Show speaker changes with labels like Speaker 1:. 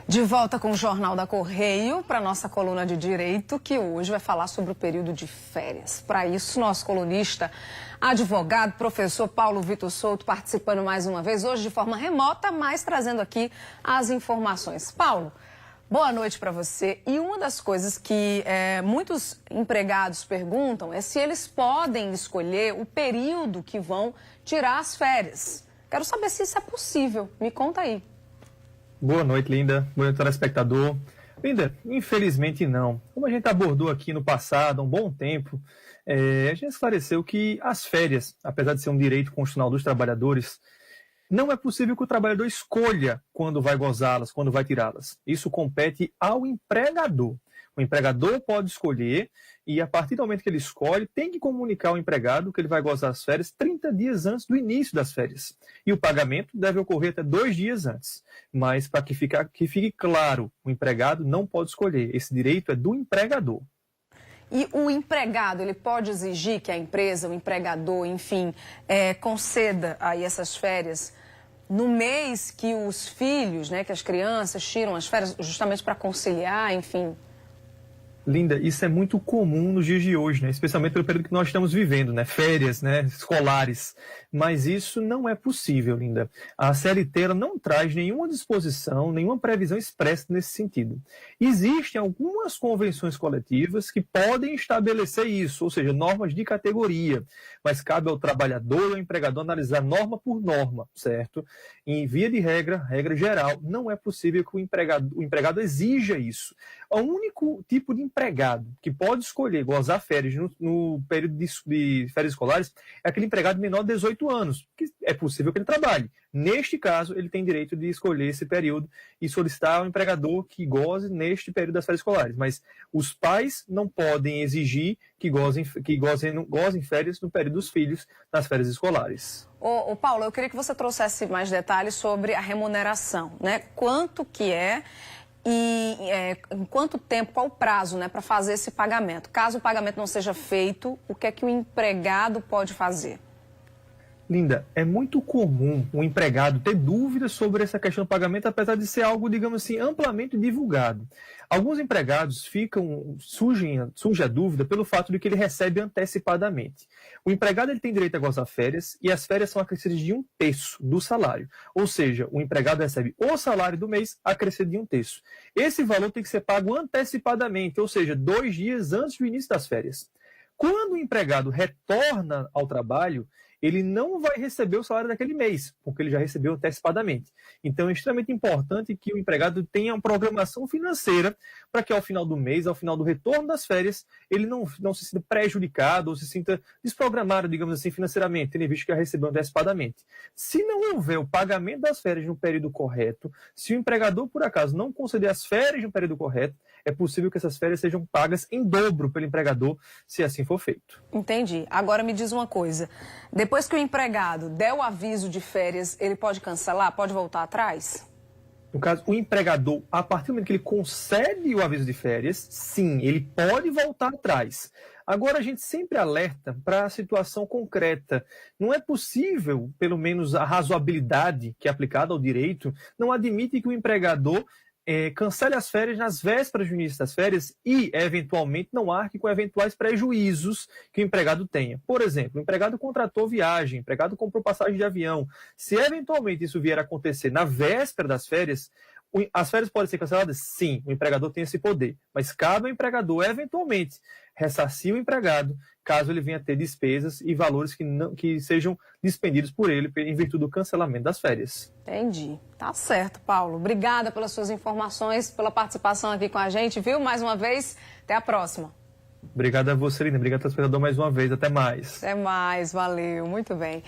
Speaker 1: De volta com o Jornal da Correio para nossa coluna de Direito, que hoje vai falar sobre o período de férias. Para isso, nosso colunista, advogado, professor Paulo Vitor Souto, participando mais uma vez, hoje de forma remota, mas trazendo aqui as informações. Paulo, boa noite para você. E uma das coisas que muitos empregados perguntam é se eles podem escolher o período que vão tirar as férias. Quero saber se isso é possível. Me conta aí.
Speaker 2: Boa noite, Linda. Boa noite, telespectador. Linda, infelizmente não. Como a gente abordou aqui no passado, há um bom tempo, a gente esclareceu que as férias, apesar de ser um direito constitucional dos trabalhadores, não é possível que o trabalhador escolha quando vai gozá-las, quando vai tirá-las. Isso compete ao empregador. O empregador pode escolher e, a partir do momento que ele escolhe, tem que comunicar ao empregado que ele vai gozar as férias 30 dias antes do início das férias. E o pagamento deve ocorrer até 2 dias antes. Mas, para que fique claro, o empregado não pode escolher. Esse direito é do empregador.
Speaker 1: E o empregado, ele pode exigir que a empresa, o empregador, enfim, conceda aí essas férias no mês que os filhos, né, que as crianças tiram as férias, justamente para conciliar, enfim?
Speaker 2: Linda, isso é muito comum nos dias de hoje, né? Especialmente pelo período que nós estamos vivendo, né? Férias, né? Escolares. Mas isso não é possível, Linda. A CLT ela não traz nenhuma disposição, nenhuma previsão expressa nesse sentido. Existem algumas convenções coletivas que podem estabelecer isso, ou seja, normas de categoria. Mas cabe ao trabalhador e ao empregador analisar norma por norma, certo? Em via de regra, regra geral, não é possível que o empregado exija isso. O único tipo de empregado que pode escolher gozar férias no período de férias escolares é aquele empregado menor de 18 anos, que é possível que ele trabalhe. Neste caso, ele tem direito de escolher esse período e solicitar ao empregador que goze neste período das férias escolares. Mas os pais não podem exigir que gozem férias no período dos filhos nas férias escolares.
Speaker 1: Ô Paulo, eu queria que você trouxesse mais detalhes sobre a remuneração, né? Quanto que é e em quanto tempo, qual o prazo, né, para fazer esse pagamento? Caso o pagamento não seja feito, o que é que o empregado pode fazer?
Speaker 2: Linda, é muito comum o empregado ter dúvidas sobre essa questão do pagamento, apesar de ser algo, digamos assim, amplamente divulgado. Alguns empregados surge a dúvida pelo fato de que ele recebe antecipadamente. O empregado ele tem direito a gozar férias e as férias são acrescidas de 1/3 do salário. Ou seja, o empregado recebe o salário do mês acrescido de 1/3. Esse valor tem que ser pago antecipadamente, ou seja, 2 dias antes do início das férias. Quando o empregado retorna ao trabalho, ele não vai receber o salário daquele mês, porque ele já recebeu antecipadamente. Então, é extremamente importante que o empregado tenha uma programação financeira para que, ao final do mês, ao final do retorno das férias, ele não se sinta prejudicado ou se sinta desprogramado, digamos assim, financeiramente, tendo visto que já recebeu antecipadamente. Se não houver o pagamento das férias no período correto, se o empregador, por acaso, não conceder as férias no período correto, é possível que essas férias sejam pagas em dobro pelo empregador, se assim for feito.
Speaker 1: Entendi. Agora me diz uma coisa. Depois que o empregado der o aviso de férias, ele pode cancelar? Pode voltar atrás?
Speaker 2: No caso, o empregador, a partir do momento que ele concede o aviso de férias, sim, ele pode voltar atrás. Agora, a gente sempre alerta para a situação concreta. Não é possível, pelo menos a razoabilidade que é aplicada ao direito, não admite que o empregador cancele as férias nas vésperas do início das férias e, eventualmente, não arque com eventuais prejuízos que o empregado tenha. Por exemplo, o empregado contratou viagem, o empregado comprou passagem de avião. Se, eventualmente, isso vier a acontecer na véspera das férias, as férias podem ser canceladas? Sim, o empregador tem esse poder. Mas cabe ao empregador, eventualmente, ressarcir o empregado caso ele venha a ter despesas e valores que sejam dispendidos por ele em virtude do cancelamento das férias.
Speaker 1: Entendi. Tá certo, Paulo. Obrigada pelas suas informações, pela participação aqui com a gente, viu? Mais uma vez, até a próxima.
Speaker 2: Obrigado a você, Lina. Obrigado ao telespectador mais uma vez. Até mais.
Speaker 1: Até mais, valeu. Muito bem.